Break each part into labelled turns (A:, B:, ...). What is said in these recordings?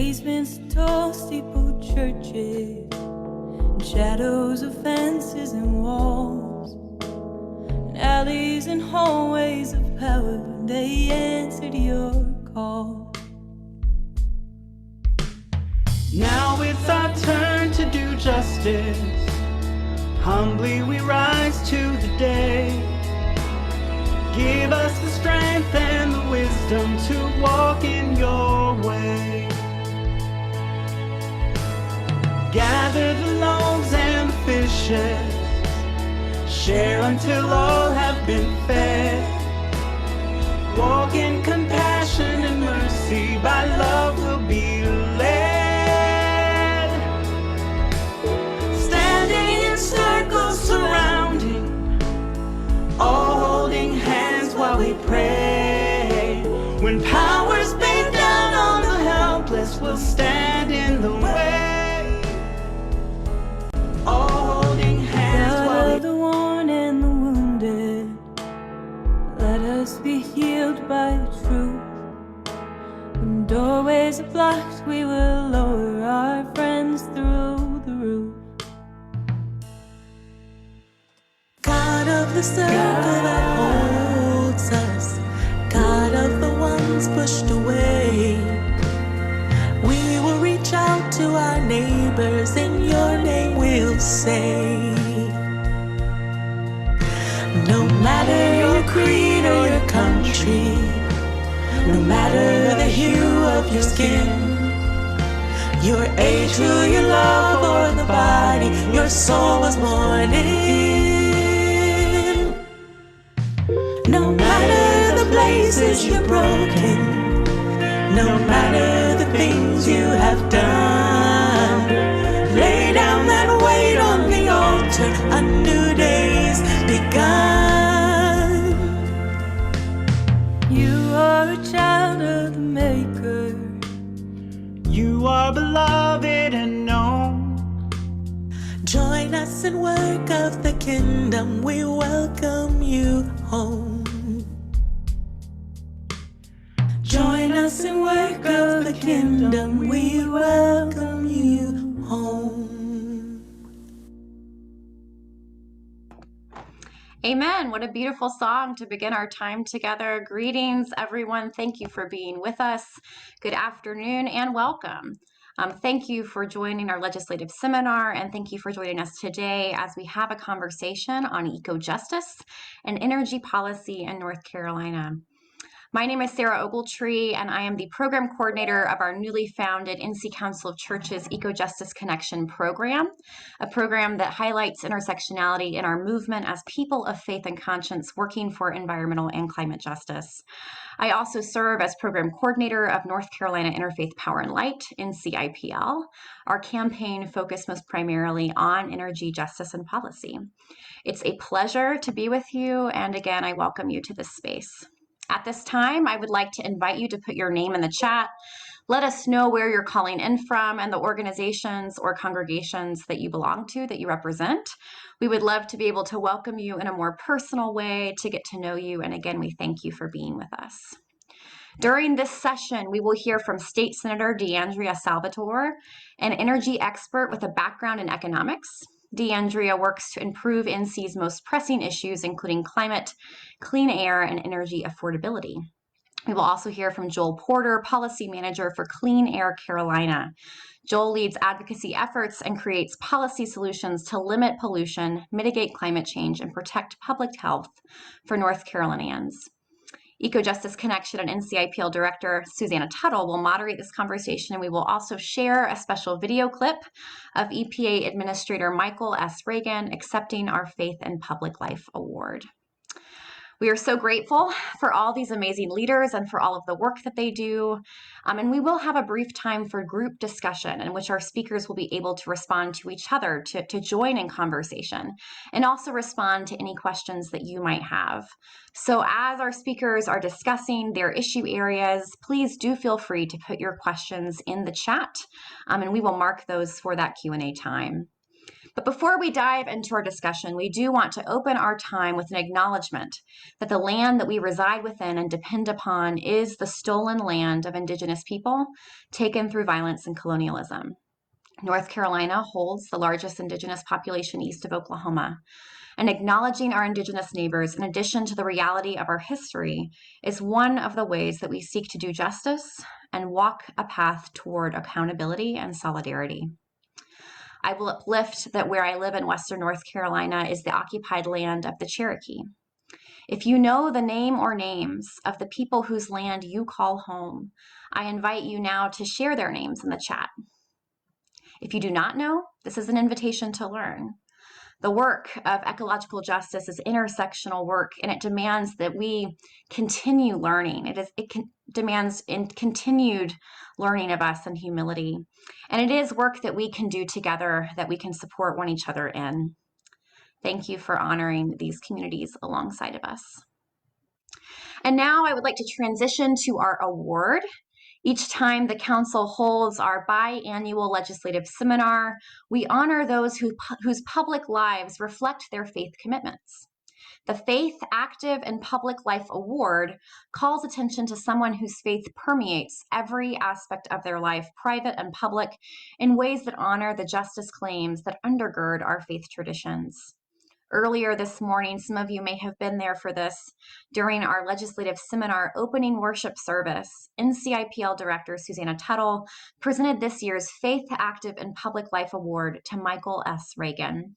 A: basements, tall steepled churches, and shadows of fences and walls, and alleys and hallways of power, they answered your call.
B: Now it's our turn to do justice. Humbly we rise to the day. Give us the strength and the wisdom to walk in your way. Gather the loaves and the fishes, share until all have been fed. Walk in compassion and mercy, by love we'll be led. Standing in circles surrounding, all holding hands while we pray. When powers bear down on the helpless, we'll stand in the way. All holding hands while we
A: the worn and the wounded, let us be healed by the truth. When doorways are blocked, we will lower our friends through the roof.
C: God of the circle that holds us, God of the ones pushed away, we will reach out to our neighbors, in your name we'll say. No matter your creed or your country, no matter the hue of your skin, your age, who you love, or the body your soul was born in. No matter the places you're broken, no matter the things you have done, lay down that weight on the altar, a new day's begun.
A: You are a child of the Maker.
B: you are beloved and known.
C: Join us in work of the kingdom, we welcome you home. Join us in work of the kingdom, we welcome you home.
D: Amen. What a beautiful song to begin our time together. Greetings, everyone. Thank you for being with us. Good afternoon and welcome. Thank you for joining our legislative seminar, and thank you for joining us today as we have a conversation on eco-justice and energy policy in North Carolina. My name is Sarah Ogletree, and I am the program coordinator of our newly founded NC Council of Churches Eco-Justice Connection program, a program that highlights intersectionality in our movement as people of faith and conscience working for environmental and climate justice. I also serve as program coordinator of North Carolina Interfaith Power and Light, NCIPL. Our campaign focused most primarily on energy justice and policy. It's a pleasure to be with you, and again, I welcome you to this space. At this time, I would like to invite you to put your name in the chat. Let us know where you're calling in from and the organizations or congregations that you belong to, that you represent. We would love to be able to welcome you in a more personal way, to get to know you. And again, we thank you for being with us. During this session, we will hear from State Senator DeAndrea Salvador, an energy expert with a background in economics. DeAndrea works to improve NC's most pressing issues, including climate, clean air, and energy affordability. We will also hear from Joel Porter, Policy Manager for Clean Air Carolina. Joel leads advocacy efforts and creates policy solutions to limit pollution, mitigate climate change, and protect public health for North Carolinians. Eco-Justice Connection and NCIPL Director Susannah Tuttle will moderate this conversation, and we will also share a special video clip of EPA Administrator Michael S. Regan accepting our Faith in Public Life Award. We are so grateful for all these amazing leaders and for all of the work that they do. And we will have a brief time for group discussion in which our speakers will be able to respond to each other, to join in conversation, and also respond to any questions that you might have. So as our speakers are discussing their issue areas, please do feel free to put your questions in the chat, and we will mark those for that Q&A time. But before we dive into our discussion, we do want to open our time with an acknowledgement that the land that we reside within and depend upon is the stolen land of Indigenous people taken through violence and colonialism. North Carolina holds the largest Indigenous population east of Oklahoma, and acknowledging our Indigenous neighbors, in addition to the reality of our history, is one of the ways that we seek to do justice and walk a path toward accountability and solidarity. I will uplift that where I live in Western North Carolina is the occupied land of the Cherokee. If you know the name or names of the people whose land you call home, I invite you now to share their names in the chat. If you do not know, this is an invitation to learn. The work of ecological justice is intersectional work, and it demands that we continue learning. It demands continued learning of us and humility. And it is work that we can do together, that we can support one each other in. Thank you for honoring these communities alongside of us. And now I would like to transition to our award. Each time the Council holds our biannual legislative seminar, we honor those whose public lives reflect their faith commitments. The Faith Active and Public Life Award calls attention to someone whose faith permeates every aspect of their life, private and public, in ways that honor the justice claims that undergird our faith traditions. Earlier this morning, some of you may have been there for this, during our legislative seminar opening worship service, NCIPL Director Susannah Tuttle presented this year's Faith Active and Public Life Award to Michael S. Regan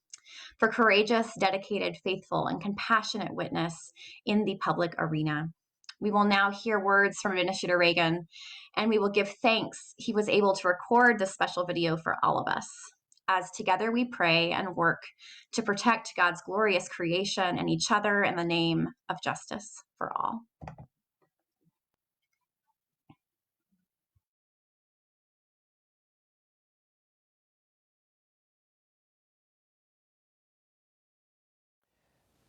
D: for courageous, dedicated, faithful, and compassionate witness in the public arena. We will now hear words from Administrator Regan, and we will give thanks he was able to record this special video for all of us, as together we pray and work to protect God's glorious creation and each other in the name of justice for all.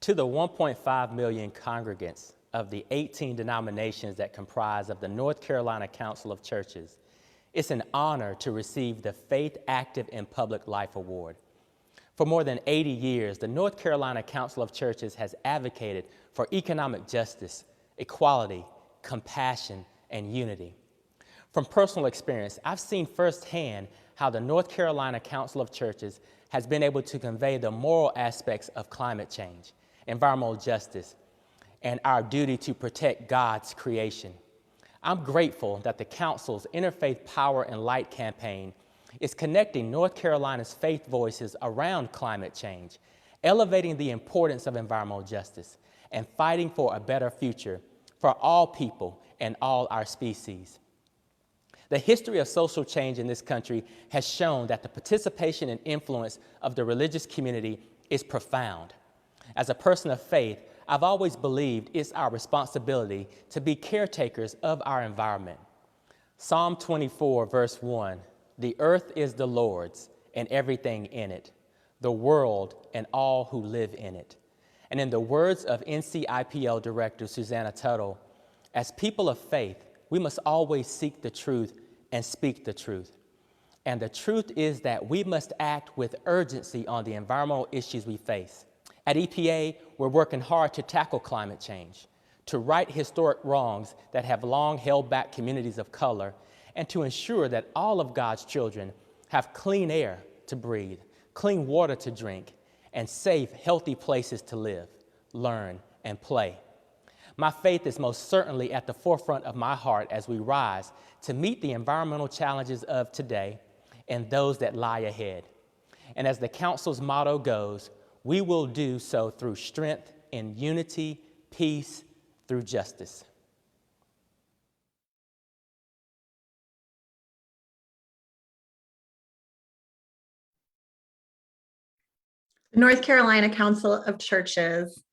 E: To the 1.5 million congregants of the 18 denominations that comprise of the North Carolina Council of Churches, it's an honor to receive the Faith Active and Public Life Award. For more than 80 years, the North Carolina Council of Churches has advocated for economic justice, equality, compassion, and unity. From personal experience, I've seen firsthand how the North Carolina Council of Churches has been able to convey the moral aspects of climate change, environmental justice, and our duty to protect God's creation. I'm grateful that the Council's Interfaith Power and Light campaign is connecting North Carolina's faith voices around climate change, elevating the importance of environmental justice, and fighting for a better future for all people and all our species. The history of social change in this country has shown that the participation and influence of the religious community is profound. As a person of faith, I've always believed it's our responsibility to be caretakers of our environment. Psalm 24, verse 1, "The earth is the Lord's and everything in it, the world and all who live in it." And in the words of NCIPL Director Susannah Tuttle, as people of faith, we must always seek the truth and speak the truth. And the truth is that we must act with urgency on the environmental issues we face. At EPA, we're working hard to tackle climate change, to right historic wrongs that have long held back communities of color, and to ensure that all of God's children have clean air to breathe, clean water to drink, and safe, healthy places to live, learn, and play. My faith is most certainly at the forefront of my heart as we rise to meet the environmental challenges of today and those that lie ahead. And as the Council's motto goes, we will do so through strength in unity, peace, through justice.
F: The North Carolina Council of Churches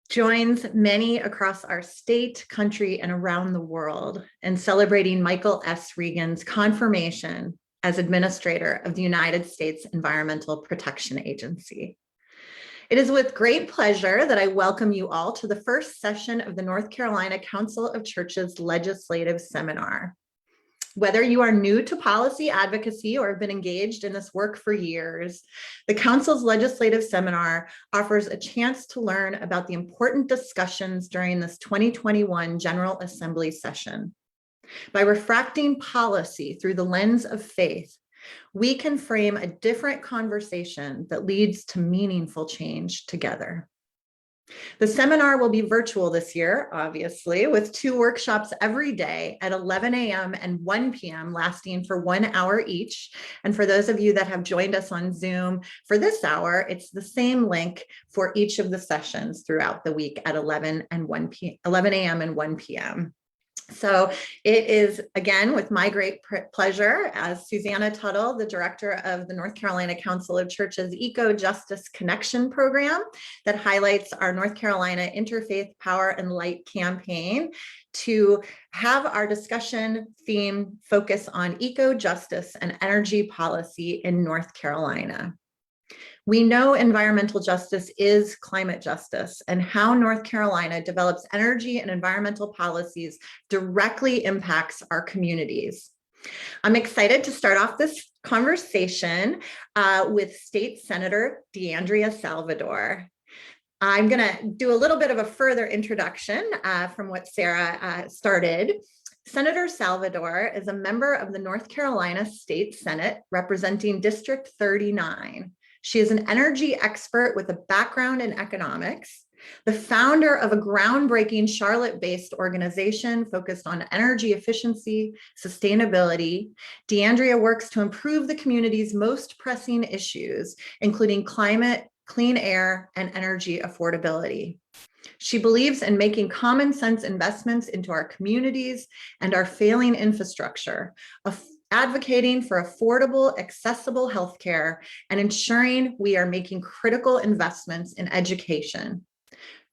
F: joins many across our state, country, and around the world in celebrating Michael S. Regan's confirmation as Administrator of the United States Environmental Protection Agency. It is with great pleasure that I welcome you all to the first session of the North Carolina Council of Churches Legislative Seminar. Whether you are new to policy advocacy or have been engaged in this work for years, the Council's legislative seminar offers a chance to learn about the important discussions during this 2021 General Assembly session. By refracting policy through the lens of faith, we can frame a different conversation that leads to meaningful change together. The seminar will be virtual this year, obviously, with 2 workshops every day at 11 a.m. and 1 p.m. lasting for 1 hour each. And for those of you that have joined us on Zoom for this hour, it's the same link for each of the sessions throughout the week at 11 a.m. and 1 p.m. So it is, again, with my great pleasure as Susannah Tuttle, the director of the North Carolina Council of Churches Eco-Justice Connection program that highlights our North Carolina Interfaith Power and Light campaign, to have our discussion theme focus on eco-justice and energy policy in North Carolina. We know environmental justice is climate justice, and how North Carolina develops energy and environmental policies directly impacts our communities. I'm excited to start off this conversation with State Senator DeAndrea Salvador. I'm going to do a little bit of a further introduction from what Sarah started. Senator Salvador is a member of the North Carolina State Senate representing District 39. She is an energy expert with a background in economics, the founder of a groundbreaking Charlotte-based organization focused on energy efficiency, sustainability. DeAndrea works to improve the community's most pressing issues, including climate, clean air, and energy affordability. She believes in making common sense investments into our communities and our failing infrastructure, advocating for affordable, accessible healthcare, and ensuring we are making critical investments in education.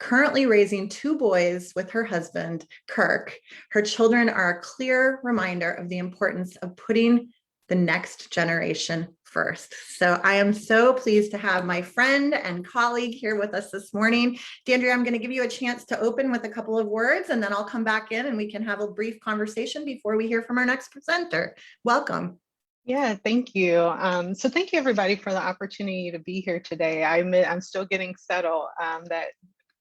F: Currently raising 2 boys with her husband, Kirk, her children are a clear reminder of the importance of putting the next generation first. So I am so pleased to have my friend and colleague here with us this morning. DeAndrea, I'm going to give you a chance to open with a couple of words, and then I'll come back in and we can have a brief conversation before we hear from our next presenter. Welcome.
G: Yeah, thank you. So thank you everybody for the opportunity to be here today. I'm still getting settled. That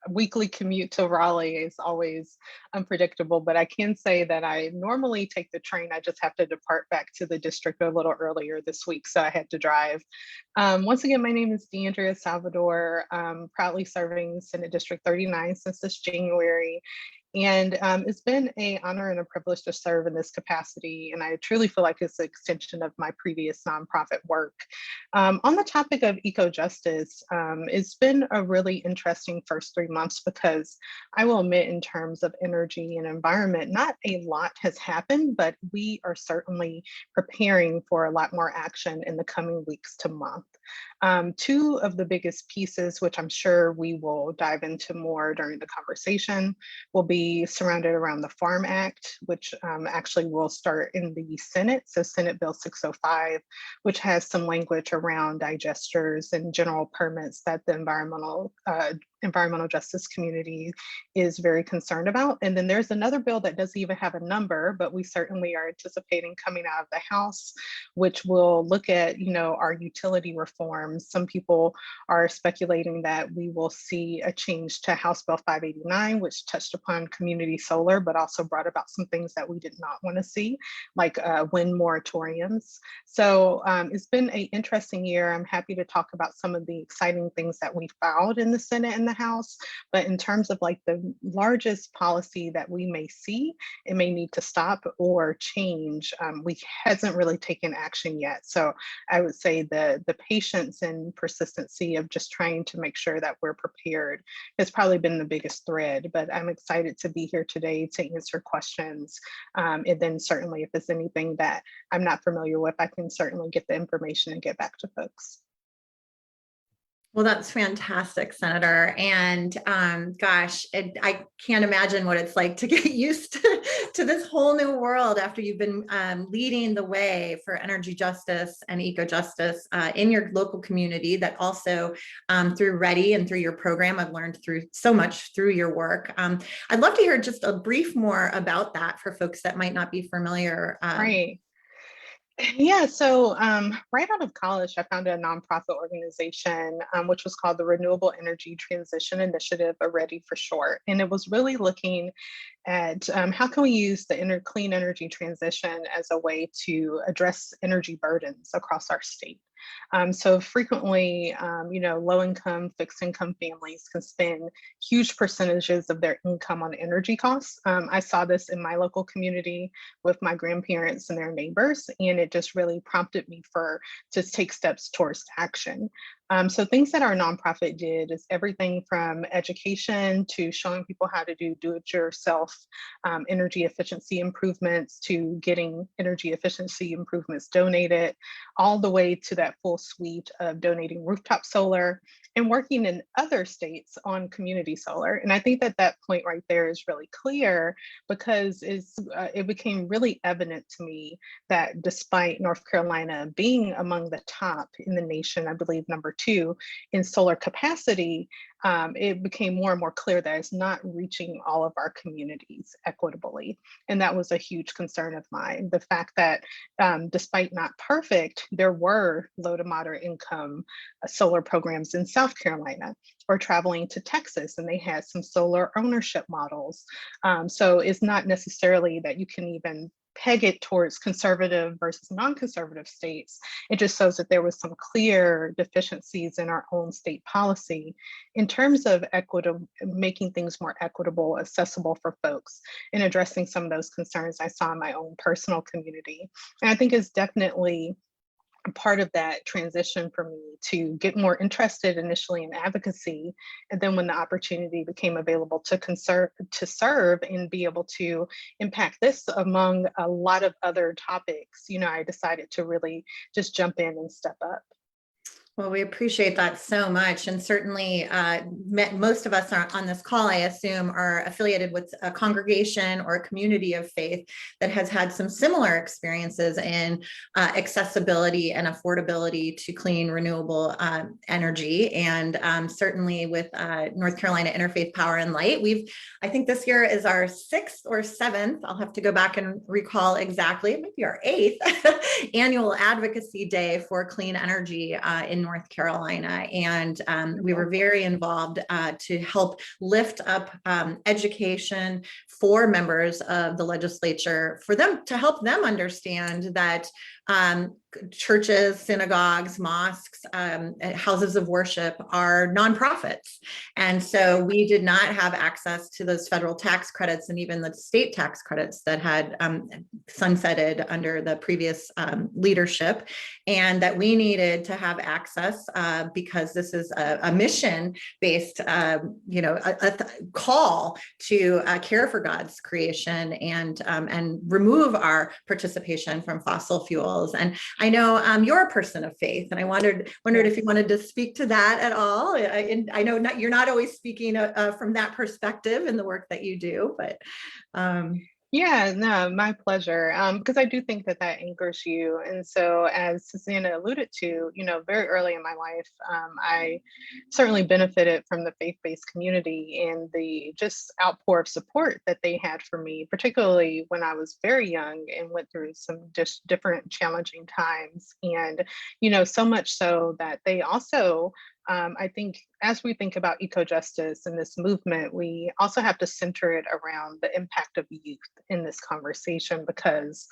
G: weekly commute to Raleigh is always unpredictable, but I can say that I normally take the train. I just have to depart back to the district a little earlier this week, so I had to drive. Once again, my name is DeAndrea Salvador, proudly serving Senate District 39 since this January. And it's been an honor and a privilege to serve in this capacity. And I truly feel like it's an extension of my previous nonprofit work. On the topic of eco-justice, it's been a really interesting first 3 months, because I will admit, in terms of energy and environment, not a lot has happened, but we are certainly preparing for a lot more action in the coming weeks to month. 2 of the biggest pieces, which I'm sure we will dive into more during the conversation, will be surrounded around the Farm Act, which actually will start in the Senate. So Senate Bill 605, which has some language around digesters and general permits that the environmental justice community is very concerned about. And then there's another bill that doesn't even have a number, but we certainly are anticipating coming out of the House, which will look at, our utility reforms. Some people are speculating that we will see a change to House Bill 589, which touched upon community solar, but also brought about some things that we did not want to see, like wind moratoriums. So it's been an interesting year. I'm happy to talk about some of the exciting things that we filed in the Senate and the House, but in terms of like the largest policy that we may see, it may need to stop or change. We hasn't really taken action yet. So I would say the patience and persistency of just trying to make sure that we're prepared has probably been the biggest thread, but I'm excited to be here today to answer questions. And then certainly if there's anything that I'm not familiar with, I can certainly get the information and get back to folks.
F: Well, that's fantastic, Senator. And gosh, I can't imagine what it's like to get used to this whole new world after you've been leading the way for energy justice and eco-justice in your local community, that also through Ready and through your program, I've learned through so much through your work. I'd love to hear just a brief more about that for folks that might not be familiar.
G: Right. Yeah, so right out of college, I founded a nonprofit organization, which was called the Renewable Energy Transition Initiative, or Ready for short. And it was really looking at how can we use the clean energy transition as a way to address energy burdens across our state. So frequently, low-income, fixed-income families can spend huge percentages of their income on energy costs. I saw this in my local community with my grandparents and their neighbors, and it just really prompted me to take steps towards action. So things that our nonprofit did is everything from education to showing people how to do it yourself energy efficiency improvements, to getting energy efficiency improvements donated, all the way to that full suite of donating rooftop solar and working in other states on community solar. And I think that that point right there is really clear, because it became really evident to me that despite North Carolina being among the top in the nation, I believe #2 in solar capacity, it became more and more clear that it's not reaching all of our communities equitably. And that was a huge concern of mine. The fact that despite not perfect, there were low to moderate income solar programs in South Carolina, or traveling to Texas, and they had some solar ownership models. So it's not necessarily that you can even peg it towards conservative versus non-conservative states. It just shows that there was some clear deficiencies in our own state policy in terms of making things more equitable, accessible for folks, and addressing some of those concerns I saw in my own personal community. And I think it's definitely part of that transition for me to get more interested initially in advocacy. And then when the opportunity became available to serve and be able to impact this among a lot of other topics, I decided to really just jump in and step up.
F: Well, we appreciate that so much. And certainly most of us are on this call, I assume, are affiliated with a congregation or a community of faith that has had some similar experiences in accessibility and affordability to clean, renewable energy. And certainly with North Carolina Interfaith Power and Light, I think this year is our 6th or 7th, I'll have to go back and recall exactly, it might be our 8th annual advocacy day for clean energy in North Carolina. And we were very involved to help lift up education for members of the legislature, for them to help them understand that churches, synagogues, mosques, houses of worship are nonprofits. And so we did not have access to those federal tax credits and even the state tax credits that had sunsetted under the previous leadership, and that we needed to have access because this is a mission-based, a call to care for God's creation and remove our participation from fossil fuels. And I know you're a person of faith, and I wondered if you wanted to speak to that at all. I know you're not always speaking from that perspective in the work that you do, but.
G: Yeah, no, my pleasure. Because I do think that anchors you. And so, as Susannah alluded to, very early in my life, I certainly benefited from the faith-based community and the just outpour of support that they had for me, particularly when I was very young and went through some just different challenging times. And, so much so that they also, I think, as we think about eco-justice and this movement, we also have to center it around the impact of youth in this conversation, because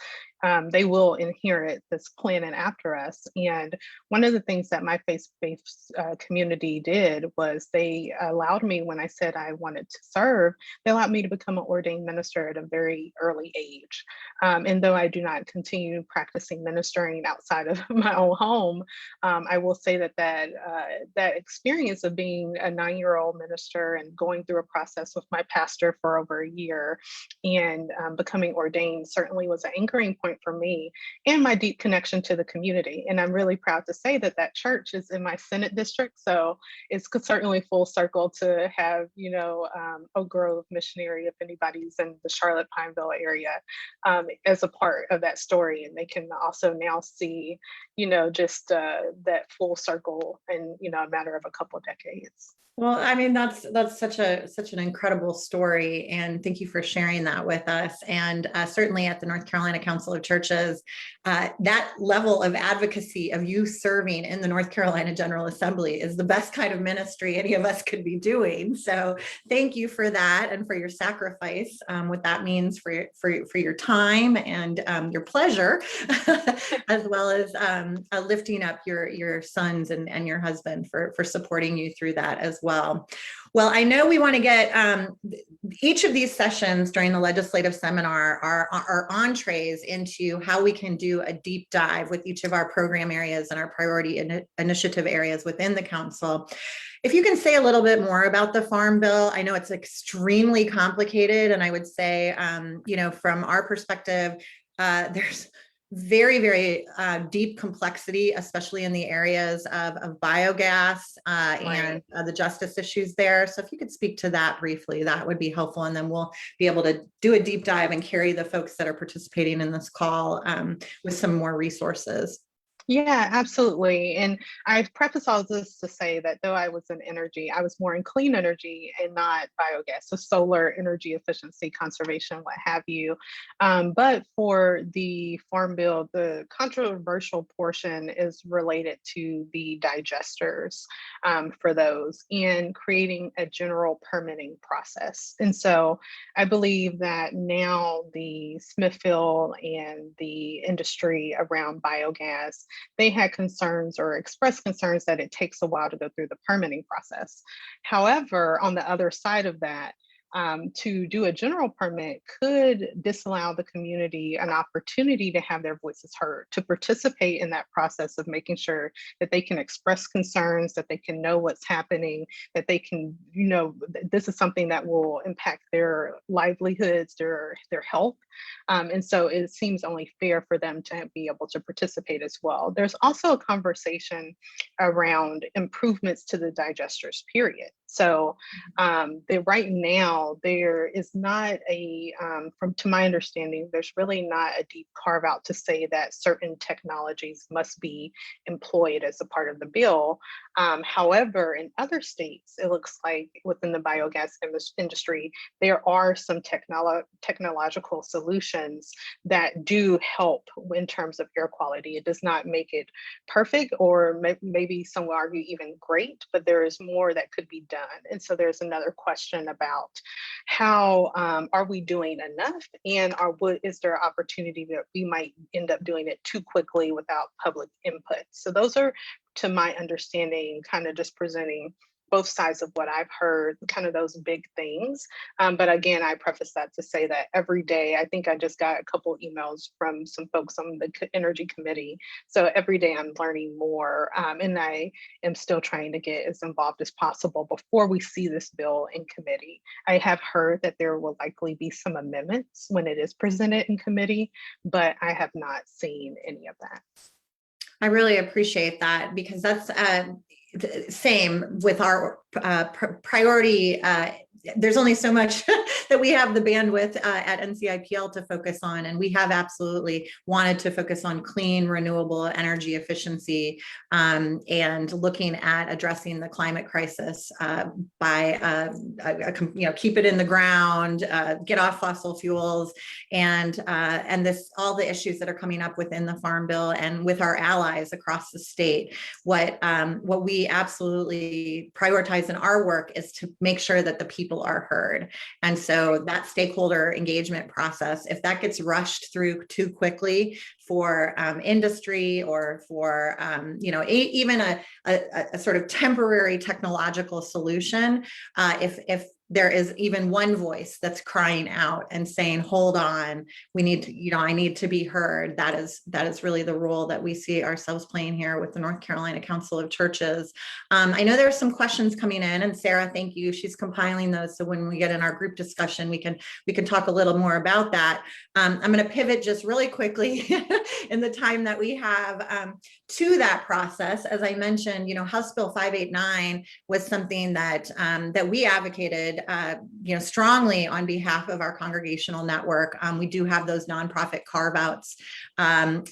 G: they will inherit this planet after us. And one of the things that my faith-based community did was they allowed me, when I said I wanted to serve, they allowed me to become an ordained minister at a very early age. And though I do not continue practicing ministering outside of my own home, I will say that that experience of being a 9-year-old minister and going through a process with my pastor for over a year and becoming ordained certainly was an anchoring point for me and my deep connection to the community. And I'm really proud to say that that church is in my Senate district. So it's certainly full circle to have, Oak Grove Missionary, if anybody's in the Charlotte Pineville area, as a part of that story. And they can also now see, just that full circle in, a matter of a couple of decades.
F: Well, I mean, that's such an incredible story, and thank you for sharing that with us. And certainly at the North Carolina Council of Churches, that level of advocacy of you serving in the North Carolina General Assembly is the best kind of ministry any of us could be doing. So thank you for that and for your sacrifice, what that means for your time and your pleasure, as well as lifting up your sons and your husband for supporting you through that as well. Well, I know we want to get each of these sessions during the legislative seminar are entrees into how we can do a deep dive with each of our program areas and our priority initiative areas within the council. If you can say a little bit more about the Farm Bill, I know it's extremely complicated, and I would say, from our perspective, there's very, very deep complexity, especially in the areas of biogas and the justice issues there. So if you could speak to that briefly, that would be helpful. And then we'll be able to do a deep dive and carry the folks that are participating in this call with some more resources.
G: Yeah, absolutely. And I preface all this to say that though I was in energy, I was more in clean energy and not biogas, so solar energy efficiency, conservation, what have you. But for the Farm Bill, the controversial portion is related to the digesters for those and creating a general permitting process. And so I believe that now the Smithfield and the industry around biogas, they had concerns or expressed concerns that it takes a while to go through the permitting process. However, on the other side of that, to do a general permit could disallow the community an opportunity to have their voices heard, to participate in that process of making sure that they can express concerns, that they can know what's happening, that they can, this is something that will impact their livelihoods, their health. And so it seems only fair for them to be able to participate as well. There's also a conversation around improvements to the digesters, period. So right now, there is not to my understanding, there's really not a deep carve out to say that certain technologies must be employed as a part of the bill. However, in other states, it looks like within the biogas industry, there are some technological solutions that do help in terms of air quality. It does not make it perfect, or maybe some will argue even great, but there is more that could be done. And so there's another question about how are we doing enough, and is there an opportunity that we might end up doing it too quickly without public input? So those are, to my understanding, kind of just presenting both sides of what I've heard, kind of those big things. But again, I preface that to say that every day, I think I just got a couple emails from some folks on the Energy Committee. So every day I'm learning more, and I am still trying to get as involved as possible before we see this bill in committee. I have heard that there will likely be some amendments when it is presented in committee, but I have not seen any of that.
F: I really appreciate that, because that's same with our priority. There's only so much that we have the bandwidth at NCIPL to focus on, and we have absolutely wanted to focus on clean, renewable energy efficiency and looking at addressing the climate crisis by keep it in the ground, get off fossil fuels, and all the issues that are coming up within the Farm Bill and with our allies across the state. What we absolutely prioritize in our work is to make sure that the people are heard. And so that stakeholder engagement process, if that gets rushed through too quickly for industry or for even a sort of temporary technological solution, if there is even one voice that's crying out and saying, hold on, we need to, I need to be heard. That is really the role that we see ourselves playing here with the North Carolina Council of Churches. I know there are some questions coming in, and Sarah, thank you. She's compiling those. So when we get in our group discussion, we can talk a little more about that. I'm going to pivot just really quickly in the time that we have to that process. As I mentioned, House Bill 589 was something that we advocated strongly on behalf of our congregational network. We do have those nonprofit carve-outs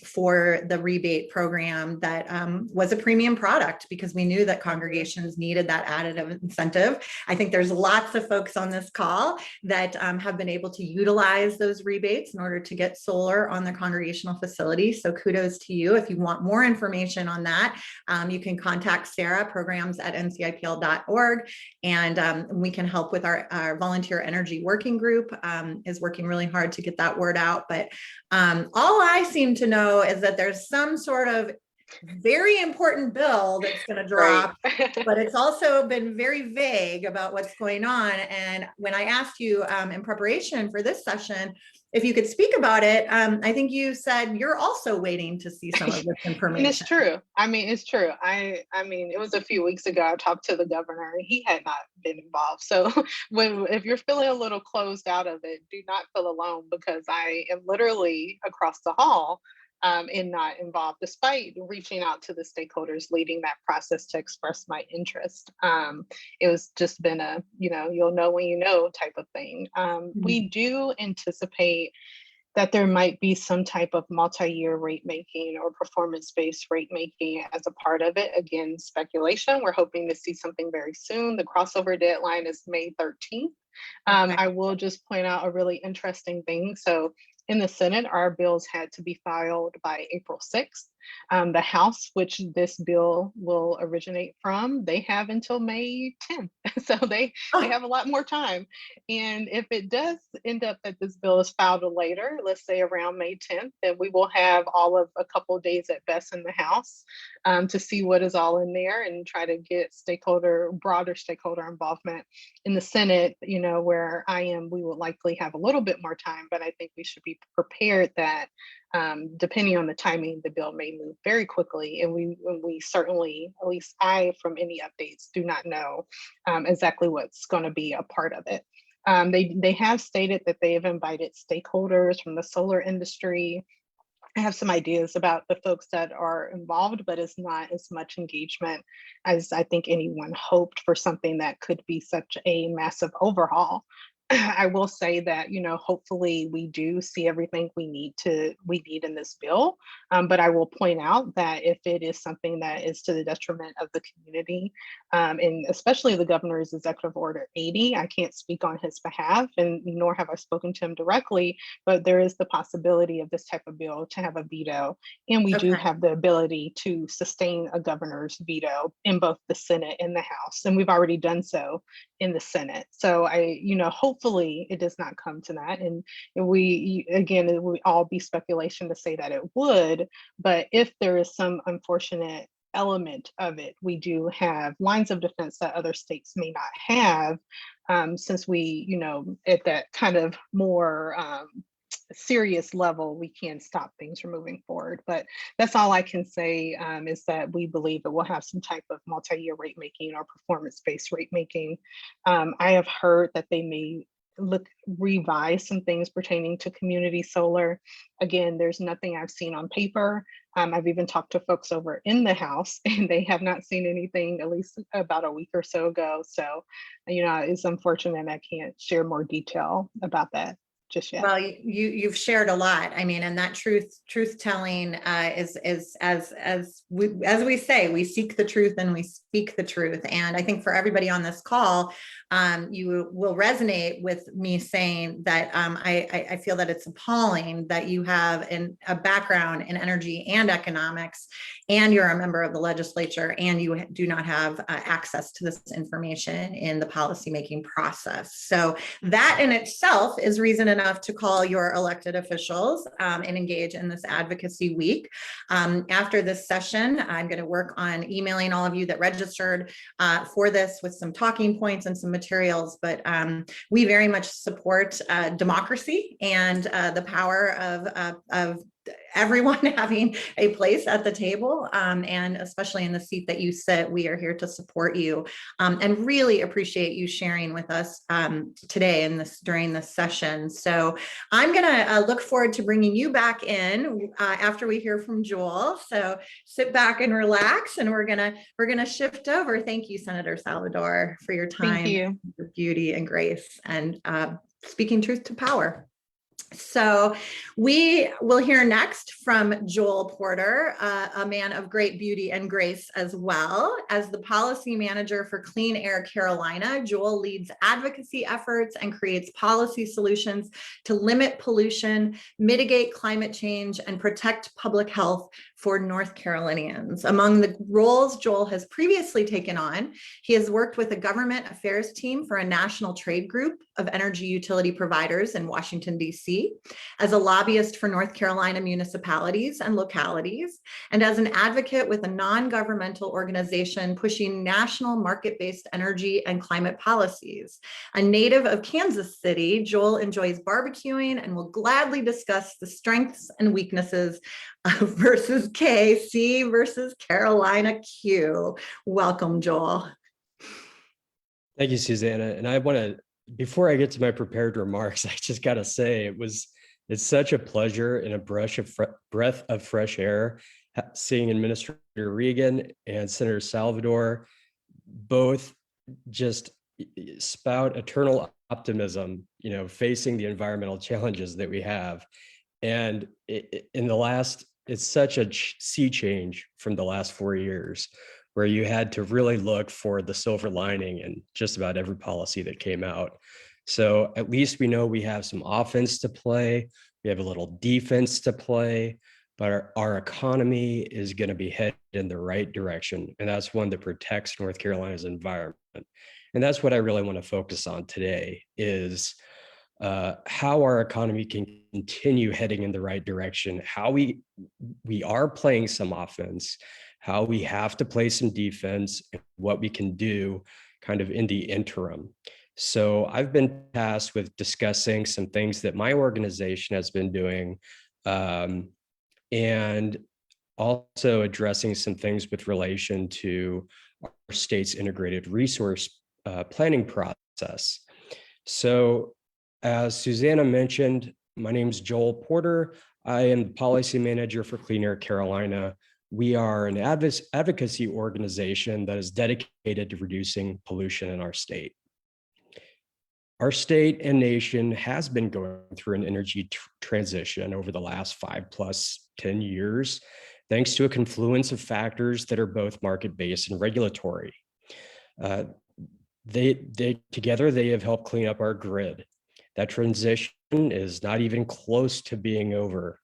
F: for the rebate program that was a premium product because we knew that congregations needed that additive incentive. I think there's lots of folks on this call that have been able to utilize those rebates in order to get solar on their congregational facility. So kudos to you. If you want more information on that, you can contact Sarah, programs@ncipl.org, and we can help with our volunteer energy working group is working really hard to get that word out. But all I seem to know is that there's some sort of very important bill that's going to drop, but it's also been very vague about what's going on. And when I asked you in preparation for this session, if you could speak about it, I think you said you're also waiting to see some of this information.
G: And it's true. It's true. I mean, it was a few weeks ago, I talked to the governor and he had not been involved. So if you're feeling a little closed out of it, do not feel alone, because I am literally across the hall and not involved, despite reaching out to the stakeholders leading that process to express my interest. It was just been a, you'll know when you know type of thing. We do anticipate that there might be some type of multi-year rate making or performance-based rate making as a part of it. Again, speculation. We're hoping to see something very soon. The crossover deadline is May 13th. I will just point out a really interesting thing. So in the Senate, our bills had to be filed by April 6th. The House, which this bill will originate from, they have until May 10th. So they have a lot more time. And if it does end up that this bill is filed later, let's say around May 10th, then we will have all of a couple of days at best in the House to see what is all in there and try to get broader stakeholder involvement. In the Senate, where I am, we will likely have a little bit more time, but I think we should be prepared that depending on the timing, the bill may move very quickly. And we certainly, at least I, from any updates, do not know exactly what's going to be a part of it. They have stated that they have invited stakeholders from the solar industry. I have some ideas about the folks that are involved, but it's not as much engagement as I think anyone hoped for something that could be such a massive overhaul. I will say that, hopefully we do see everything we need in this bill. But I will point out that if it is something that is to the detriment of the community, and especially the governor's executive order 80, I can't speak on his behalf, and nor have I spoken to him directly, but there is the possibility of this type of bill to have a veto. And we do have the ability to sustain a governor's veto in both the Senate and the House. And we've already done so in the Senate. So hopefully it does not come to that. And it would all be speculation to say that it would, but if there is some unfortunate element of it, we do have lines of defense that other states may not have, since we, at that kind of more serious level, we can stop things from moving forward. But that's all I can say, is that we believe that we'll have some type of multi-year rate making or performance-based rate making. I have heard that they may revise some things pertaining to community solar. Again, there's nothing I've seen on paper. I've even talked to folks over in the House and they have not seen anything, at least about a week or so ago. So, it's unfortunate I can't share more detail about that just yet.
F: Well, you've shared a lot. And that truth telling is as we say, we seek the truth and we speak the truth. And I think for everybody on this call, you will resonate with me saying that I feel that it's appalling that you have a background in energy and economics, and you're a member of the legislature, and you do not have access to this information in the policymaking process. So that in itself is reason enough enough to call your elected officials and engage in this advocacy week. After this session, I'm going to work on emailing all of you that registered for this with some talking points and some materials, but we very much support democracy and the power of everyone having a place at the table, and especially in the seat that you sit, we are here to support you, and really appreciate you sharing with us today in during this session. So I'm gonna look forward to bringing you back in after we hear from Joel. So sit back and relax, and we're gonna shift over. Thank you, Senator Salvador, for your time,
G: Thank you.
F: your beauty and grace, and speaking truth to power. So we will hear next from Joel Porter, a man of great beauty and grace as well. As the policy manager for Clean Air Carolina, Joel leads advocacy efforts and creates policy solutions to limit pollution, mitigate climate change, and protect public health for North Carolinians. Among the roles Joel has previously taken on, he has worked with a government affairs team for a national trade group of energy utility providers in Washington, D.C., as a lobbyist for North Carolina municipalities and localities, and as an advocate with a non-governmental organization pushing national market-based energy and climate policies. A native of Kansas City, Joel enjoys barbecuing and will gladly discuss the strengths and weaknesses versus K, C versus Carolina Q. Welcome, Joel.
H: Thank you, Susannah. And I want to, before I get to my prepared remarks, I just got to say it's such a pleasure and a breath of fresh air seeing Administrator Regan and Senator Salvador both just spout eternal optimism, facing the environmental challenges that we have. And it's such a sea change from the last 4 years, where you had to really look for the silver lining in just about every policy that came out. So at least we know we have some offense to play, we have a little defense to play, but our economy is going to be headed in the right direction. And that's one that protects North Carolina's environment. And that's what I really want to focus on today is how our economy can continue heading in the right direction, how we are playing some offense, how we have to play some defense, and what we can do kind of in the interim. So I've been tasked with discussing some things that my organization has been doing, and also addressing some things with relation to our state's integrated resource planning process. So as Susannah mentioned, my name is Joel Porter. I am the policy manager for Clean Air Carolina. We are an advocacy organization that is dedicated to reducing pollution in our state. Our state and nation has been going through an energy transition over the last 5+10 years, thanks to a confluence of factors that are both market-based and regulatory. Together, they have helped clean up our grid. That transition is not even close to being over.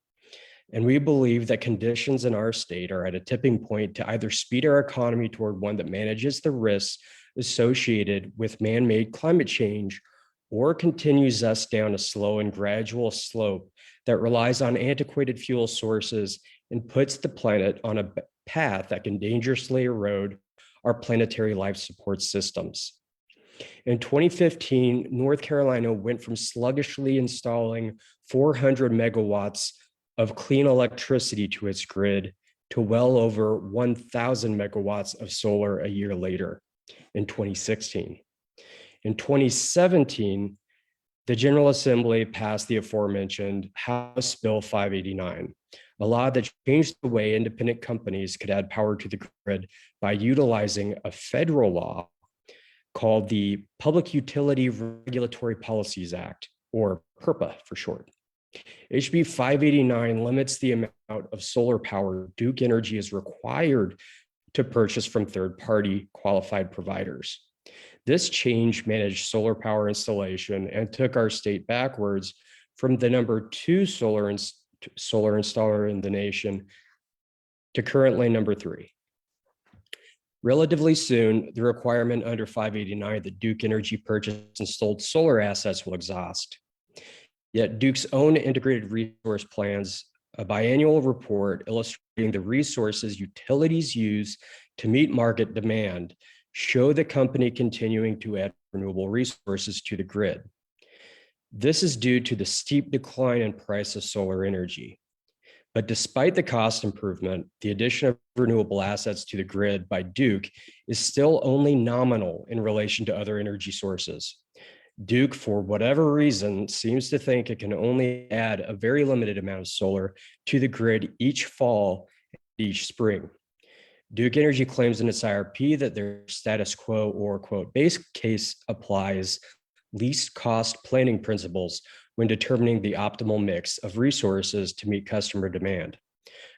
H: And we believe that conditions in our state are at a tipping point to either speed our economy toward one that manages the risks associated with man-made climate change, or continues us down a slow and gradual slope that relies on antiquated fuel sources and puts the planet on a path that can dangerously erode our planetary life support systems. In 2015, North Carolina went from sluggishly installing 400 megawatts of clean electricity to its grid to well over 1,000 megawatts of solar a year later in 2016. In 2017, the General Assembly passed the aforementioned House Bill 589, a law that changed the way independent companies could add power to the grid by utilizing a federal law called the Public Utility Regulatory Policies Act, or PURPA for short. HB 589 limits the amount of solar power Duke Energy is required to purchase from third-party qualified providers. This change managed solar power installation and took our state backwards from the number 2 solar installer in the nation to currently number 3. Relatively soon, the requirement under 589 that Duke Energy purchased and sold solar assets will exhaust. Yet Duke's own integrated resource plans, a biannual report illustrating the resources utilities use to meet market demand, show the company continuing to add renewable resources to the grid. This is due to the steep decline in price of solar energy. But despite the cost improvement, the addition of renewable assets to the grid by Duke is still only nominal in relation to other energy sources. Duke, for whatever reason, seems to think it can only add a very limited amount of solar to the grid each fall and each spring. Duke Energy claims in its IRP that their status quo or quote base case applies least cost planning principles when determining the optimal mix of resources to meet customer demand.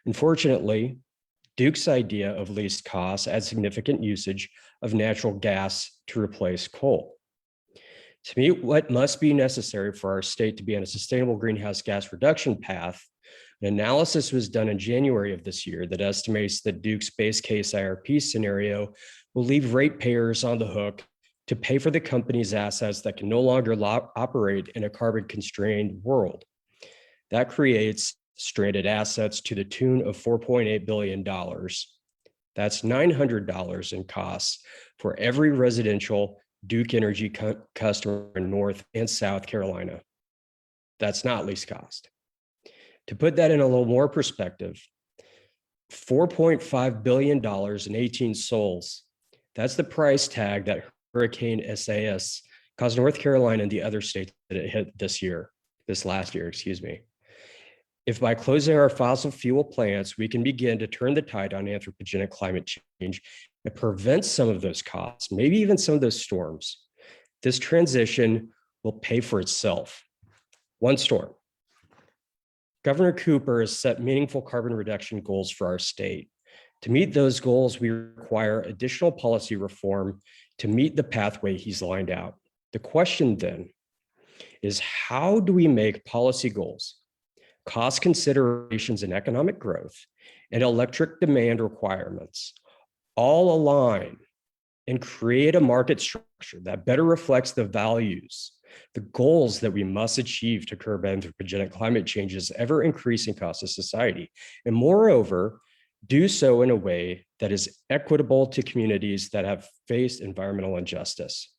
H: Unfortunately, Duke's idea of least cost adds significant usage of natural gas to replace coal. To meet what must be necessary for our state to be on a sustainable greenhouse gas reduction path, an analysis was done in January of this year that estimates that Duke's base case IRP scenario will leave ratepayers on the hook to pay for the company's assets that can no longer operate in a carbon-constrained world. That creates stranded assets to the tune of $4.8 billion. That's $900 in costs for every residential Duke Energy customer in North and South Carolina. That's not least cost. To put that in a little more perspective, $4.5 billion in 18 souls. That's the price tag that Hurricane SAS caused North Carolina and the other states that it hit this last year. If by closing our fossil fuel plants, we can begin to turn the tide on anthropogenic climate change and prevent some of those costs, maybe even some of those storms, this transition will pay for itself. One storm. Governor Cooper has set meaningful carbon reduction goals for our state. To meet those goals, we require additional policy reform to meet the pathway he's lined out. The question then is, how do we make policy goals, cost considerations in economic growth, and electric demand requirements all align and create a market structure that better reflects the values, the goals that we must achieve to curb anthropogenic climate change's ever-increasing cost of society, and moreover, do so in a way that is equitable to communities that have faced environmental injustice.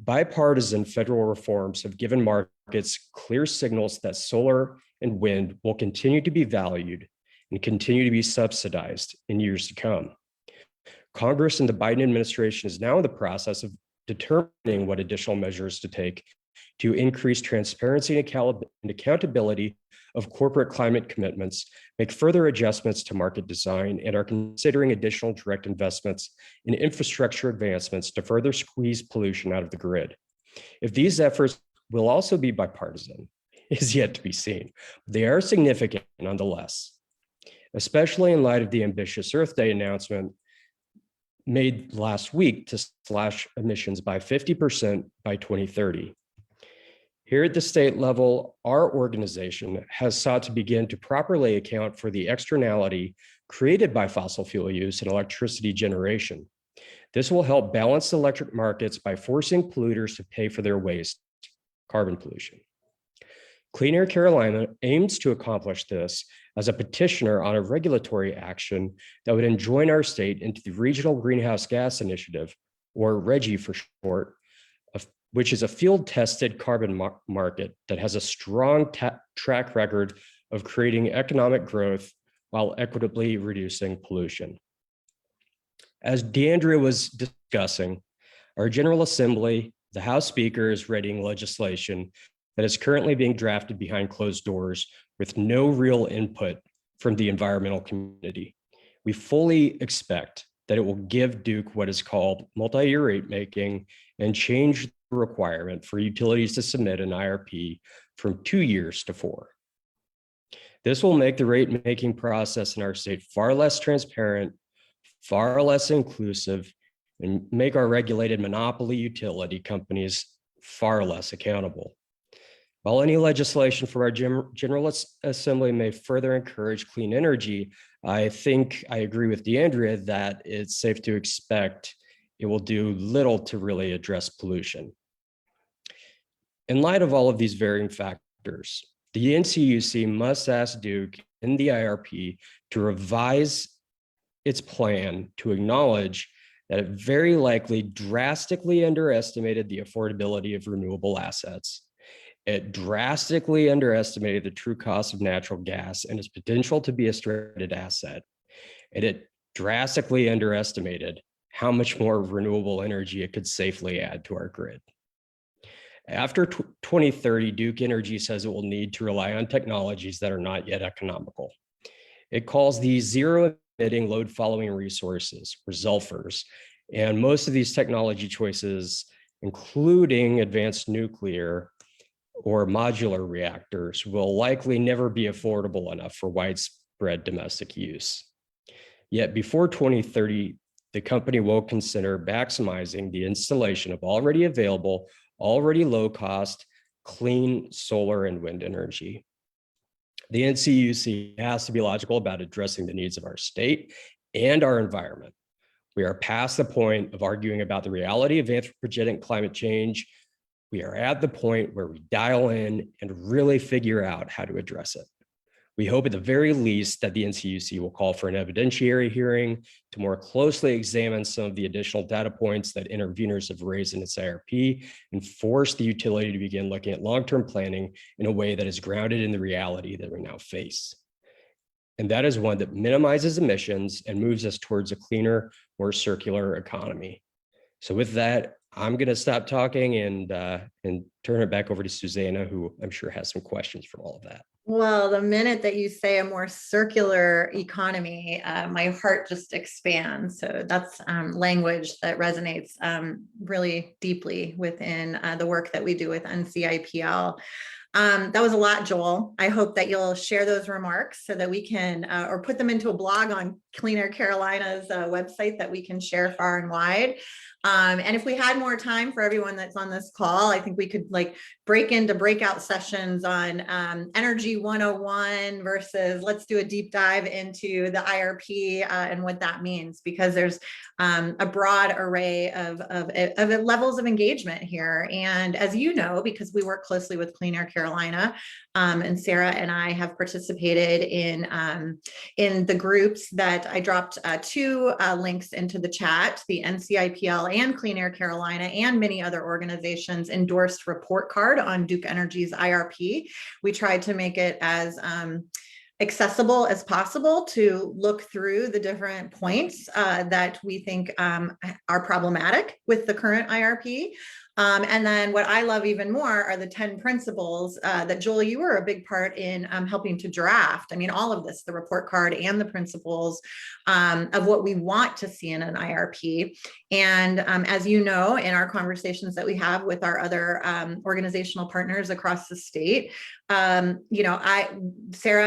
H: Bipartisan federal reforms have given markets clear signals that solar and wind will continue to be valued and continue to be subsidized in years to come. Congress and the Biden administration is now in the process of determining what additional measures to take to increase transparency and accountability of corporate climate commitments, make further adjustments to market design, and are considering additional direct investments in infrastructure advancements to further squeeze pollution out of the grid. If these efforts will also be bipartisan is yet to be seen. They are significant nonetheless, especially in light of the ambitious Earth Day announcement made last week to slash emissions by 50% by 2030. Here at the state level, our organization has sought to begin to properly account for the externality created by fossil fuel use and electricity generation. This will help balance electric markets by forcing polluters to pay for their waste, carbon pollution. Clean Air Carolina aims to accomplish this as a petitioner on a regulatory action that would enjoin our state into the Regional Greenhouse Gas Initiative, or RGGI for short, which is a field-tested carbon market that has a strong track record of creating economic growth while equitably reducing pollution. As DeAndrea was discussing, our General Assembly, the House Speaker, is readying legislation that is currently being drafted behind closed doors with no real input from the environmental community. We fully expect that it will give Duke what is called multi-year rate making and change the requirement for utilities to submit an IRP from 2 years to 4. This will make the rate making process in our state far less transparent, far less inclusive, and make our regulated monopoly utility companies far less accountable. While any legislation from our General Assembly may further encourage clean energy, I think I agree with DeAndrea that it's safe to expect it will do little to really address pollution. In light of all of these varying factors, the NCUC must ask Duke in the IRP to revise its plan to acknowledge that it very likely drastically underestimated the affordability of renewable assets. It drastically underestimated the true cost of natural gas and its potential to be a stranded asset. And it drastically underestimated how much more renewable energy it could safely add to our grid. After 2030, Duke Energy says it will need to rely on technologies that are not yet economical. It calls these zero emitting load following resources, or ZELFRs, and most of these technology choices, including advanced nuclear or modular reactors, will likely never be affordable enough for widespread domestic use. Yet before 2030, the company will consider maximizing the installation of already available, already low cost, clean solar and wind energy. The NCUC has to be logical about addressing the needs of our state and our environment. We are past the point of arguing about the reality of anthropogenic climate change. We are at the point where we dial in and really figure out how to address it. We hope at the very least that the NCUC will call for an evidentiary hearing to more closely examine some of the additional data points that interveners have raised in its IRP and force the utility to begin looking at long-term planning in a way that is grounded in the reality that we now face. And that is one that minimizes emissions and moves us towards a cleaner, more circular economy. So with that, I'm going to stop talking and turn it back over to Susannah, who I'm sure has some questions from all of that.
F: Well, the minute that you say a more circular economy, my heart just expands. So that's language that resonates really deeply within the work that we do with NCIPL. That was a lot, Joel. I hope that you'll share those remarks so that we can, or put them into a blog on Clean Air Carolina's website that we can share far and wide. And if we had more time for everyone that's on this call, I think we could like break into breakout sessions on Energy 101 versus let's do a deep dive into the IRP and what that means, because there's a broad array of levels of engagement here. And as you know, because we work closely with Clean Air Carolina, and Sarah and I have participated in the groups that I dropped two links into the chat, the NCIPL and Clean Air Carolina and many other organizations endorsed report card on Duke Energy's IRP. We tried to make it as accessible as possible to look through the different points that we think are problematic with the current IRP. And then what I love even more are the 10 principles that Joel, you were a big part in helping to draft. I mean, all of this, the report card and the principles of what we want to see in an IRP. And as you know, in our conversations that we have with our other organizational partners across the state, Sarah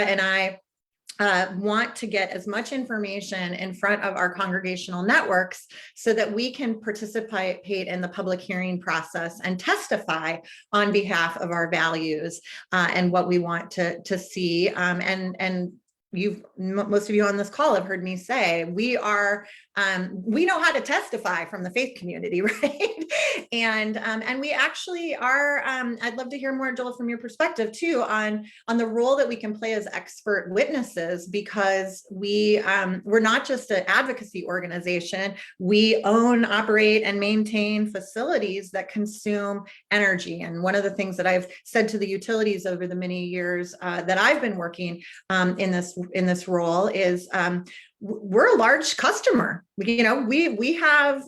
F: and I want to get as much information in front of our congregational networks so that we can participate in the public hearing process and testify on behalf of our values and what we want to see. And most of you on this call have heard me say we know how to testify from the faith community, right? And we actually are. I'd love to hear more, Joel, from your perspective too on the role that we can play as expert witnesses, because we're not just an advocacy organization. We own, operate, and maintain facilities that consume energy. And one of the things that I've said to the utilities over the many years that I've been working in this role is we're a large customer. We have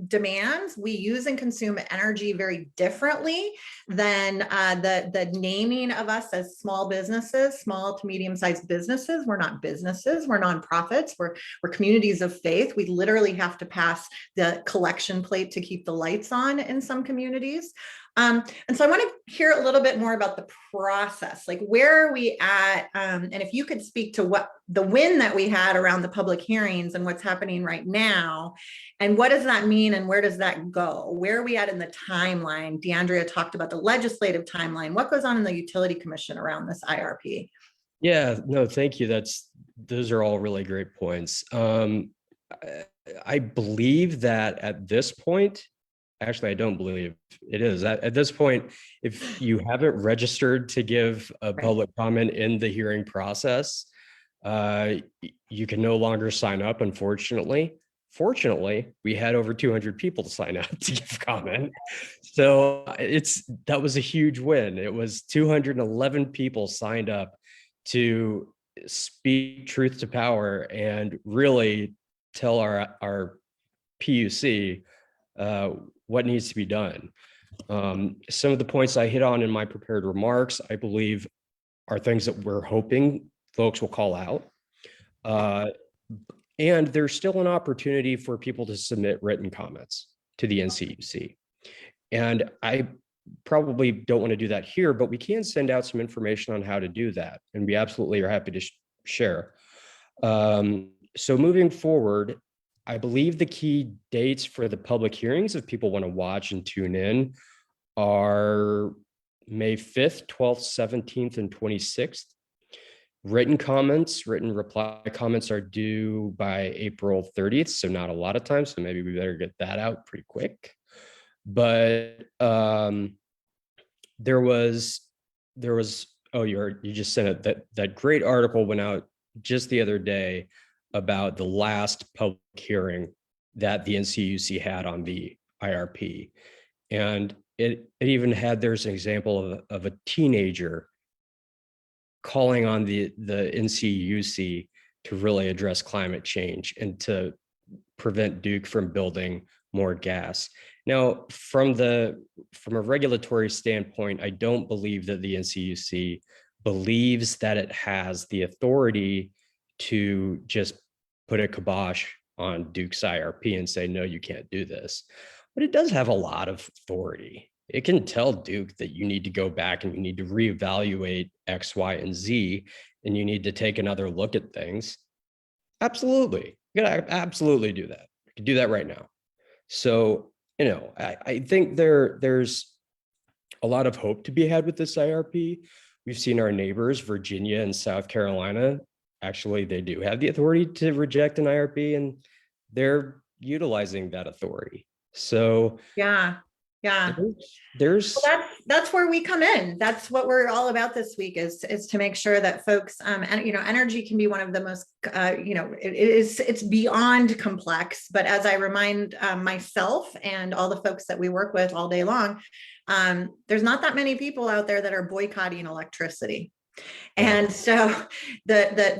F: demands. We use and consume energy very differently than the naming of us as small businesses, small to medium-sized businesses. We're not businesses. We're nonprofits. We're communities of faith. We literally have to pass the collection plate to keep the lights on in some communities. And so I want to hear a little bit more about the process, like where are we at? And if you could speak to what the win that we had around the public hearings and what's happening right now, and what does that mean and where does that go? Where are we at in the timeline? DeAndrea talked about the legislative timeline. What goes on in the Utility Commission around this IRP?
H: Yeah, no, thank you. Those are all really great points. I believe that at this point, Actually, I don't believe it is. At this point, if you haven't registered to give a public comment in the hearing process, you can no longer sign up, unfortunately. Fortunately, we had over 200 people to sign up to give comment. So that was a huge win. It was 211 people signed up to speak truth to power and really tell our PUC what needs to be done. Some of the points I hit on in my prepared remarks, I believe, are things that we're hoping folks will call out. And there's still an opportunity for people to submit written comments to the NCUC. And I probably don't want to do that here, but we can send out some information on how to do that. And we absolutely are happy to share. So moving forward, I believe the key dates for the public hearings, if people want to watch and tune in, are May 5th, 12th, 17th, and 26th. Written reply comments are due by April 30th, so not a lot of time, so maybe we better get that out pretty quick. But there was oh, you just sent it, that great article went out just the other day about the last public hearing that the NCUC had on the IRP. And it even had, there's an example of a teenager calling on the NCUC to really address climate change and to prevent Duke from building more gas. Now, from a regulatory standpoint, I don't believe that the NCUC believes that it has the authority to just put a kibosh on Duke's IRP and say, no, you can't do this. But it does have a lot of authority. It can tell Duke that you need to go back and you need to reevaluate X, Y, and Z, and you need to take another look at things. Absolutely. You gotta absolutely do that. You can do that right now. So, I think there's a lot of hope to be had with this IRP. We've seen our neighbors, Virginia and South Carolina, actually, they do have the authority to reject an IRP, and they're utilizing that authority. So
F: yeah.
H: There's
F: well, that's where we come in. That's what we're all about this week is to make sure that folks and energy can be one of the most it's beyond complex. But as I remind myself and all the folks that we work with all day long, there's not that many people out there that are boycotting electricity. And so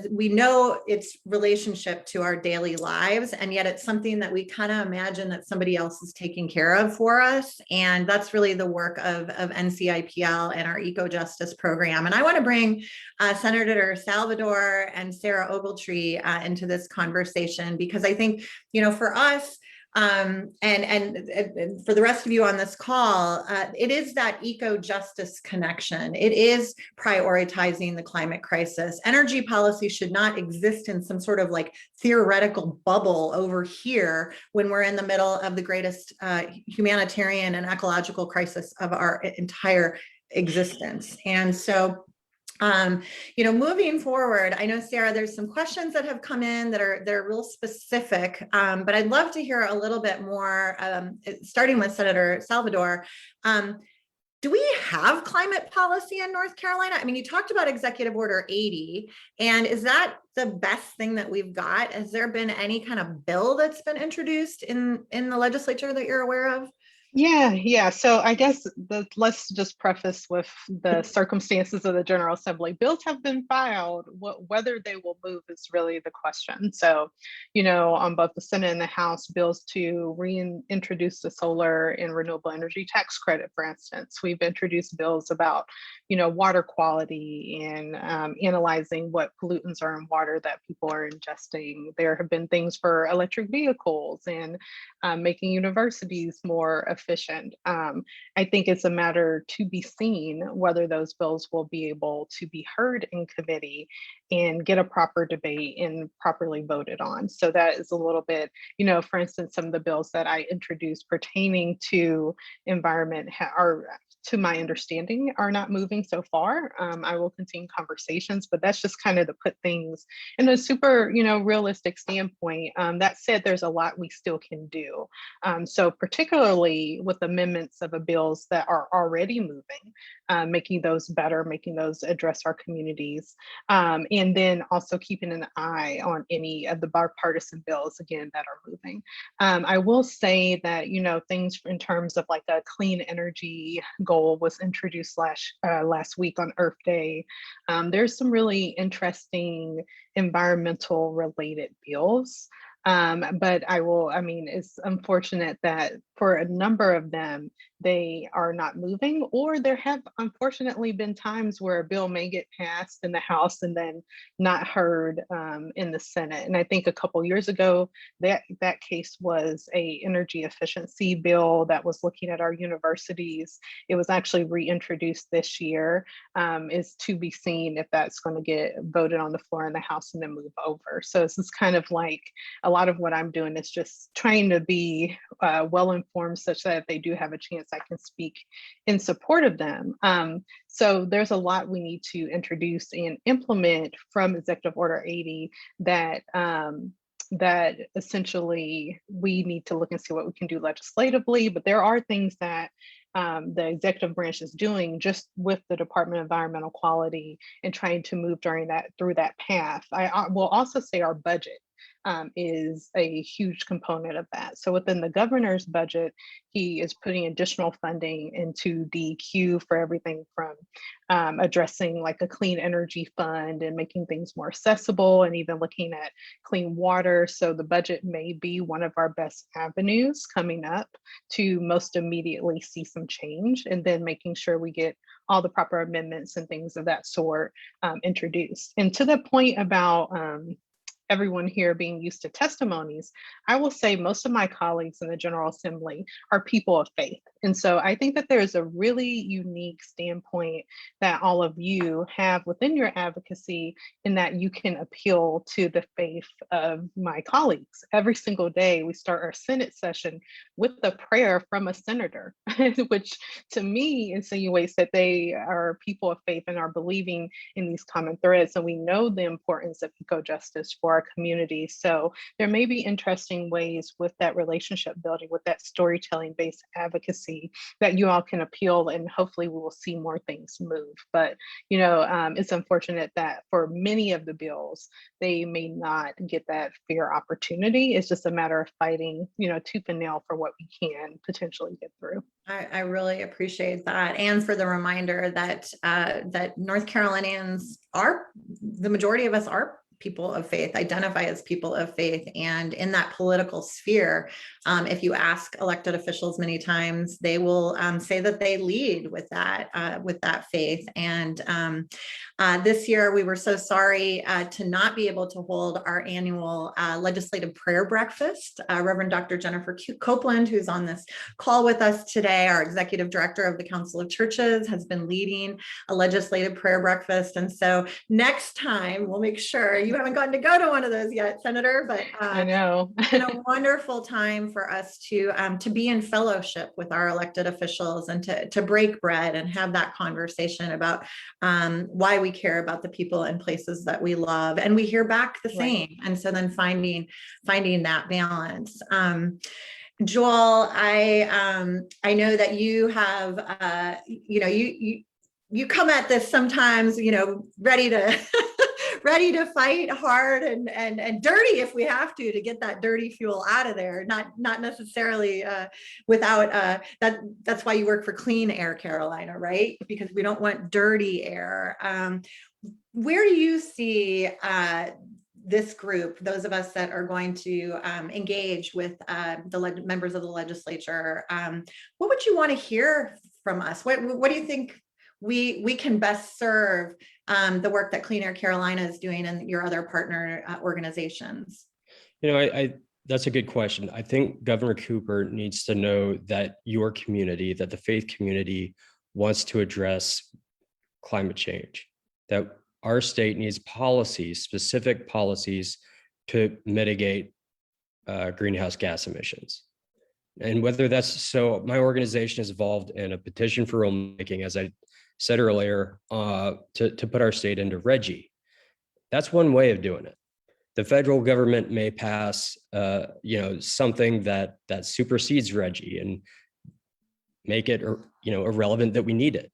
F: we know its relationship to our daily lives, and yet it's something that we kind of imagine that somebody else is taking care of for us. And that's really the work of NCIPL and our Eco Justice program. And I want to bring Senator Salvador and Sarah Ogletree into this conversation, because I think, for us, and for the rest of you on this call, it is that eco-justice connection. It is prioritizing the climate crisis. Energy policy should not exist in some sort of like theoretical bubble over here when we're in the middle of the greatest humanitarian and ecological crisis of our entire existence. And so moving forward, I know, Sarah, there's some questions that have come in that are real specific, but I'd love to hear a little bit more, starting with Senator Salvador. Do we have climate policy in North Carolina? I mean, you talked about Executive Order 80, and is that the best thing that we've got? Has there been any kind of bill that's been introduced in the legislature that you're aware of?
G: Yeah. So I guess let's just preface with the circumstances of the General Assembly. Bills have been filed. Whether they will move is really the question. So, on both the Senate and the House, bills to reintroduce the solar and renewable energy tax credit, for instance. We've introduced bills about, water quality and analyzing what pollutants are in water that people are ingesting. There have been things for electric vehicles and making universities more efficient. I think it's a matter to be seen whether those bills will be able to be heard in committee and get a proper debate and properly voted on. So that is a little bit, for instance, some of the bills that I introduced pertaining to environment are to my understanding, are not moving so far. I will continue conversations, but that's just kind of to put things in a super, realistic standpoint. That said, there's a lot we still can do. So particularly with amendments of bills that are already moving, making those better, making those address our communities, and then also keeping an eye on any of the bipartisan bills, again, that are moving. I will say that, things in terms of like a clean energy goal was introduced last week on Earth Day. There's some really interesting environmental related bills. But it's unfortunate that for a number of them, they are not moving, or there have unfortunately been times where a bill may get passed in the House and then not heard in the Senate. And I think a couple years ago, that case was a energy efficiency bill that was looking at our universities. It was actually reintroduced this year. Is to be seen if that's going to get voted on the floor in the House and then move over. So this is kind of like a lot of what I'm doing is just trying to be well-informed such that if they do have a chance, I can speak in support of them. So there's a lot we need to introduce and implement from Executive Order 80 that essentially we need to look and see what we can do legislatively. But there are things that the executive branch is doing just with the Department of Environmental Quality and trying to move through that path. I will also say our budget is a huge component of that. So within the governor's budget, he is putting additional funding into DEQ for everything from addressing like a clean energy fund and making things more accessible, and even looking at clean water. So the budget may be one of our best avenues coming up to most immediately see some change, and then making sure we get all the proper amendments and things of that sort introduced. And to the point about everyone here being used to testimonies, I will say most of my colleagues in the General Assembly are people of faith. And so I think that there's a really unique standpoint that all of you have within your advocacy, in that you can appeal to the faith of my colleagues. Every single day, we start our Senate session with a prayer from a senator, which to me insinuates that they are people of faith and are believing in these common threads. And we know the importance of eco-justice for our community. So there may be interesting ways with that relationship building, with that storytelling based advocacy, that you all can appeal, and hopefully we will see more things move. But it's unfortunate that for many of the bills, they may not get that fair opportunity. It's just a matter of fighting, tooth and nail for what we can potentially get through.
F: I really appreciate that, and for the reminder that that North Carolinians the majority of us are people of faith, identify as people of faith. And in that political sphere, if you ask elected officials many times, they will say that they lead with that faith. And this year, we were so sorry to not be able to hold our annual legislative prayer breakfast. Reverend Dr. Jennifer Copeland, who's on this call with us today, our executive director of the Council of Churches, has been leading a legislative prayer breakfast. And so next time, we'll make sure you haven't gotten to go to one of those yet, Senator, but
G: I know.
F: it's been a wonderful time for us to be in fellowship with our elected officials, and to break bread and have that conversation about why we care about the people and places that we love, and we hear back the same. Right. And so then finding that balance. Joel, I know that you have you come at this sometimes ready to ready to fight hard and dirty if we have to get that dirty fuel out of there. Not necessarily without that's why you work for Clean Air Carolina, right? Because we don't want dirty air. Where do you see this group, those of us that are going to engage with the members of the legislature? What would you want to hear from us? What do you think we can best serve the work that Clean Air Carolina is doing and your other partner organizations?
H: That's a good question. I think Governor Cooper needs to know that your community, that the faith community, wants to address climate change, that our state needs policies, specific policies to mitigate greenhouse gas emissions. And whether that's, so my organization is involved in a petition for rulemaking, as I said earlier, to put our state into RGGI. That's one way of doing it. The federal government may pass, something that supersedes RGGI and make it, irrelevant that we need it.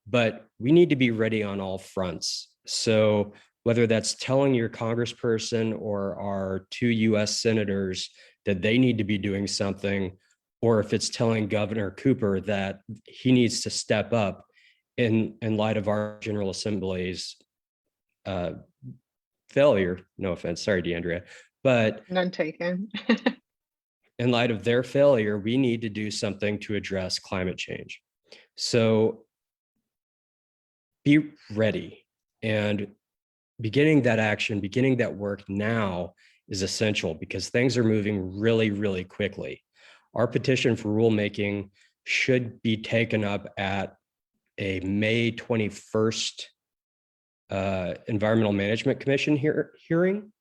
H: But we need to be ready on all fronts. So whether that's telling your congressperson or our 2 US senators that they need to be doing something, or if it's telling Governor Cooper that he needs to step up in light of our General Assembly's failure, no offense, sorry, DeAndrea, but
G: None taken.
H: in light of their failure, we need to do something to address climate change. So be ready, and beginning that action, beginning that work now is essential because things are moving really, really quickly. Our petition for rulemaking should be taken up at a May 21st Environmental Management Commission hearing.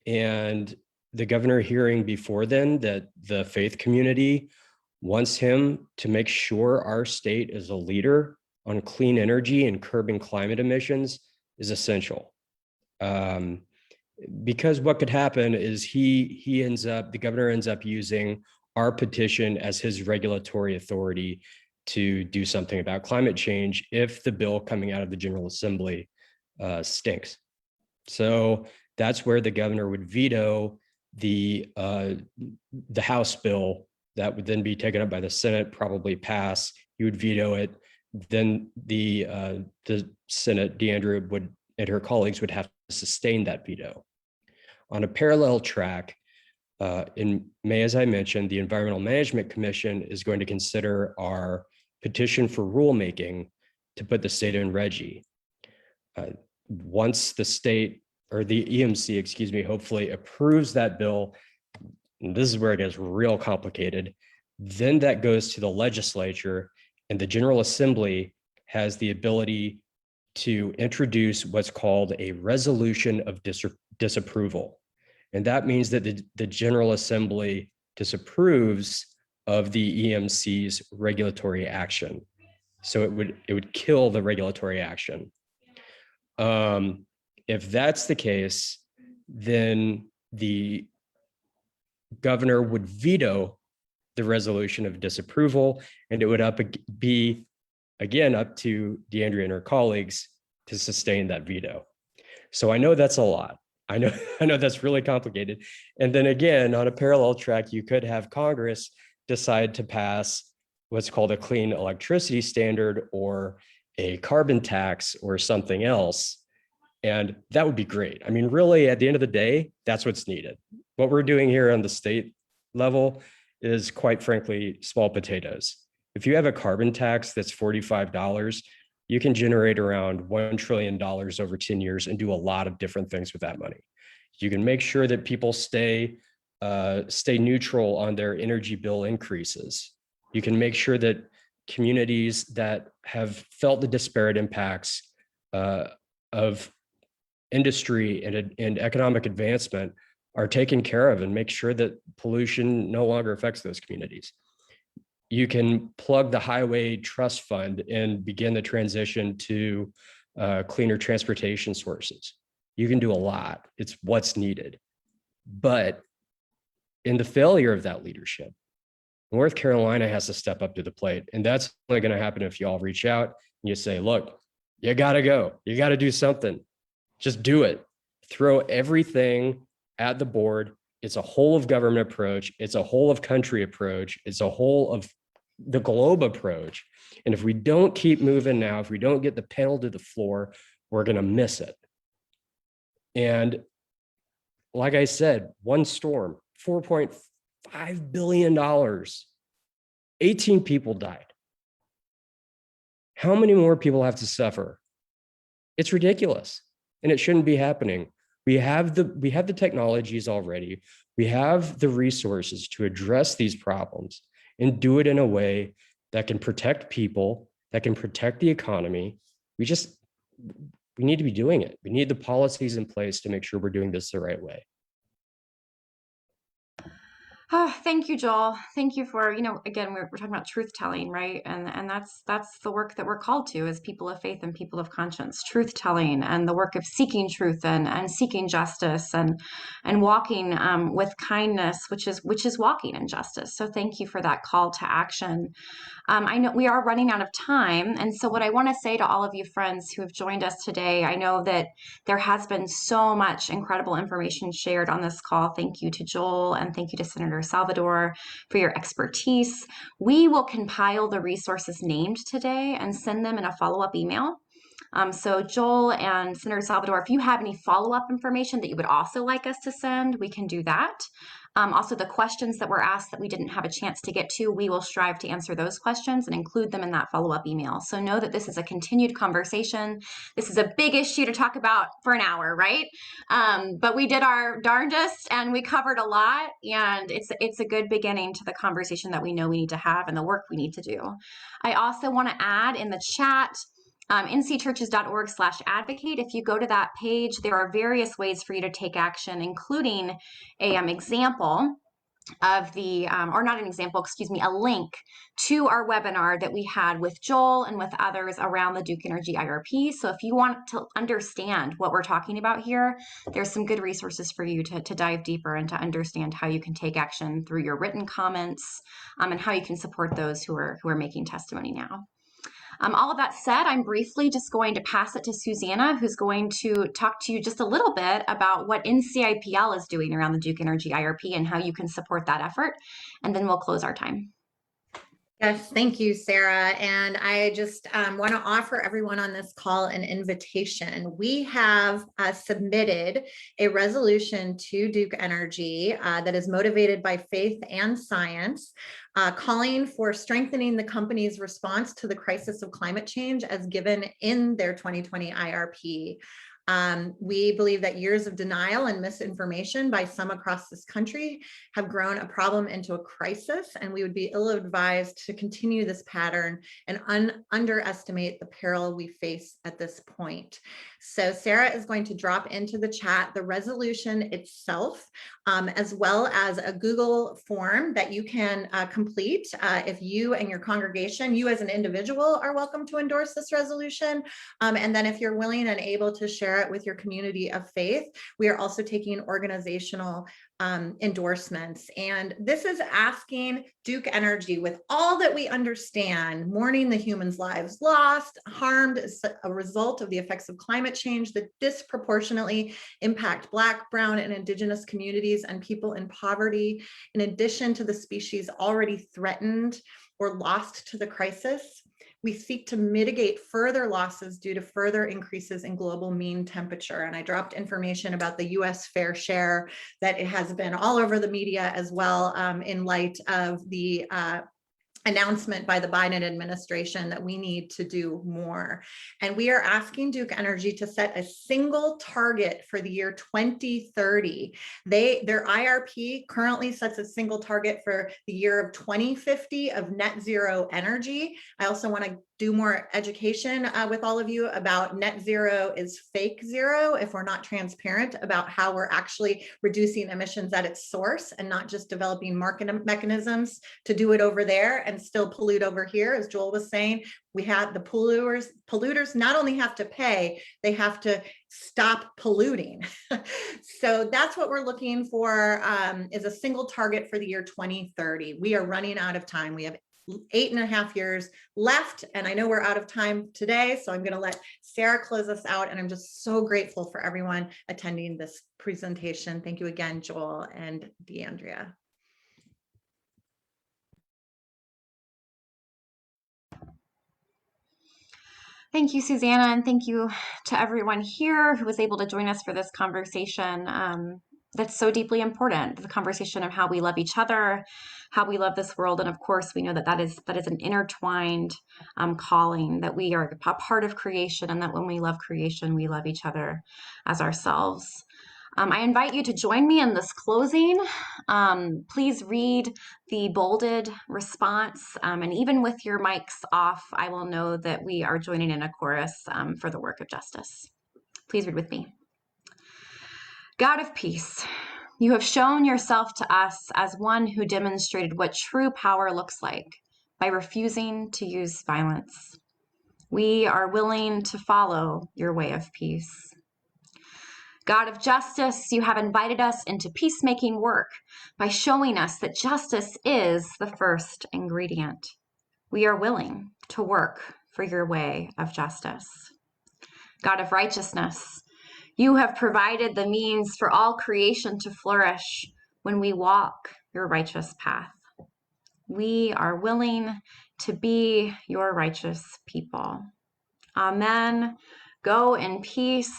H: And the governor hearing before then that the faith community wants him to make sure our state is a leader on clean energy and curbing climate emissions is essential. Because what could happen is the governor ends up using our petition as his regulatory authority to do something about climate change if the bill coming out of the General Assembly stinks. So that's where the governor would veto the House bill that would then be taken up by the Senate, probably pass. He would veto it. Then the Senate, DeAndrea and her colleagues would have to sustain that veto. On a parallel track, in May, as I mentioned, the Environmental Management Commission is going to consider our petition for rulemaking to put the state in RGGI. Once the state, or the EMC, hopefully approves that bill, and this is where it gets real complicated, then that goes to the legislature, and the General Assembly has the ability to introduce what's called a resolution of disapproval. And that means that the General Assembly disapproves of the EMC's regulatory action. So it would kill the regulatory action. If that's the case, then the governor would veto the resolution of disapproval, and it would be again up to DeAndrea and her colleagues to sustain that veto. So I know that's a lot. I know that's really complicated. And then again, on a parallel track, you could have Congress decide to pass what's called a clean electricity standard or a carbon tax or something else. And that would be great. I mean, really, at the end of the day, that's what's needed. What we're doing here on the state level is, quite frankly, small potatoes. If you have a carbon tax that's $45, you can generate around $1 trillion over 10 years and do a lot of different things with that money. You can make sure that people stay neutral on their energy bill increases. You can make sure that communities that have felt the disparate impacts of industry and economic advancement are taken care of, and make sure that pollution no longer affects those communities. You can plug the highway trust fund and begin the transition to cleaner transportation sources. You can do a lot. It's what's needed. But in the failure of that leadership, North Carolina has to step up to the plate. And that's only going to happen if you all reach out and you say, look, you got to go. You got to do something. Just do it. Throw everything at the board. It's a whole of government approach. It's a whole of country approach. It's a whole of the globe approach. And if we don't keep moving now, if we don't get the pedal to the floor, we're going to miss it. And like I said, one storm, $4.5 billion, 18 people died. How many more people have to suffer? It's ridiculous, and it shouldn't be happening. We have the technologies already. We have the resources to address these problems and do it in a way that can protect people, that can protect the economy. We need to be doing it. We need the policies in place to make sure we're doing this the right way.
D: Oh, thank you, Joel. Thank you for, again, we're talking about truth telling, right? And that's the work that we're called to as people of faith and people of conscience, truth telling, and the work of seeking truth and seeking justice and walking with kindness, which is walking in justice. So thank you for that call to action. I know we are running out of time. And so what I want to say to all of you friends who have joined us today, I know that there has been so much incredible information shared on this call. Thank you to Joel and thank you to Senator Salvador for your expertise. We will compile the resources named today and send them in a follow-up email. So Joel and Senator Salvador, if you have any follow-up information that you would also like us to send, we can do that. Also, the questions that were asked that we didn't have a chance to get to, we will strive to answer those questions and include them in that follow-up email. So know that this is a continued conversation. This is a big issue to talk about for an hour, right? But we did our darndest and we covered a lot, and it's a good beginning to the conversation that we know we need to have and the work we need to do. I also want to add in the chat, ncchurches.org/advocate. If you go to that page, there are various ways for you to take action, including a example of the, or not an example, excuse me, a link to our webinar that we had with Joel and with others around the Duke Energy IRP. So if you want to understand what we're talking about here, there's some good resources for you to dive deeper and to understand how you can take action through your written comments, and how you can support those who are making testimony now. All of that said, I'm briefly just going to pass it to Susannah, who's going to talk to you just a little bit about what NCIPL is doing around the Duke Energy IRP and how you can support that effort, and then we'll close our time.
F: Yes, thank you, Sarah. And I just want to offer everyone on this call an invitation. We have submitted a resolution to Duke Energy that is motivated by faith and science, calling for strengthening the company's response to the crisis of climate change as given in their 2020 IRP. We believe that years of denial and misinformation by some across this country have grown a problem into a crisis, and we would be ill-advised to continue this pattern and underestimate the peril we face at this point. So Sarah is going to drop into the chat the resolution itself, as well as a Google form that you can complete if you and your congregation, you as an individual, are welcome to endorse this resolution. And then if you're willing and able to share it with your community of faith, we are also taking organizational endorsements. And this is asking Duke Energy, with all that we understand, mourning the humans' lives lost, harmed as a result of the effects of climate change that disproportionately impact Black, Brown, and Indigenous communities and people in poverty, in addition to the species already threatened or lost to the crisis. We seek to mitigate further losses due to further increases in global mean temperature. And I dropped information about the US fair share that it has been all over the media as well, in light of the announcement by the Biden administration that we need to do more. And we are asking Duke Energy to set a single target for the year 2030. Their IRP currently sets a single target for the year of 2050 of net zero energy. I also want to do more education with all of you about net zero is fake zero if we're not transparent about how we're actually reducing emissions at its source and not just developing market mechanisms to do it over there and still pollute over here. As Joel was saying, we have the polluters not only have to pay, they have to stop polluting. So that's what we're looking for, is a single target for the year 2030. We are running out of time. We have 8.5 years left, and I know we're out of time today, so I'm going to let Sarah close us out, and I'm just so grateful for everyone attending this presentation. Thank you again, Joel and DeAndrea.
D: Thank you, Susannah, and thank you to everyone here who was able to join us for this conversation. That's so deeply important, the conversation of how we love each other, how we love this world. And of course, we know that is an intertwined calling, that we are a part of creation, and that when we love creation, we love each other as ourselves. I invite you to join me in this closing. Please read the bolded response, and even with your mics off, I will know that we are joining in a chorus for the work of justice. Please read with me. God of peace, You have shown yourself to us as one who demonstrated what true power looks like by refusing to use violence. We are willing to follow your way of peace. God of justice, you have invited us into peacemaking work by showing us that justice is the first ingredient. We are willing to work for your way of justice. God of righteousness, you have provided the means for all creation to flourish when we walk your righteous path. We are willing to be your righteous people. Amen. Go in peace.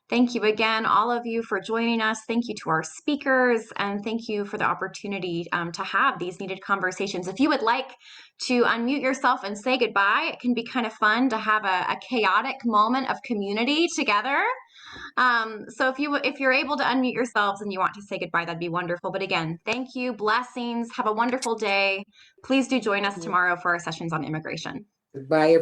D: Thank you again, all of you, for joining us. Thank you to our speakers, and thank you for the opportunity to have these needed conversations. If you would like to unmute yourself and say goodbye, it can be kind of fun to have a chaotic moment of community together. So if you're able to unmute yourselves and you want to say goodbye, that'd be wonderful. But again, thank you, blessings, have a wonderful day. Please do join us tomorrow for our sessions on immigration.
I: Goodbye, everyone.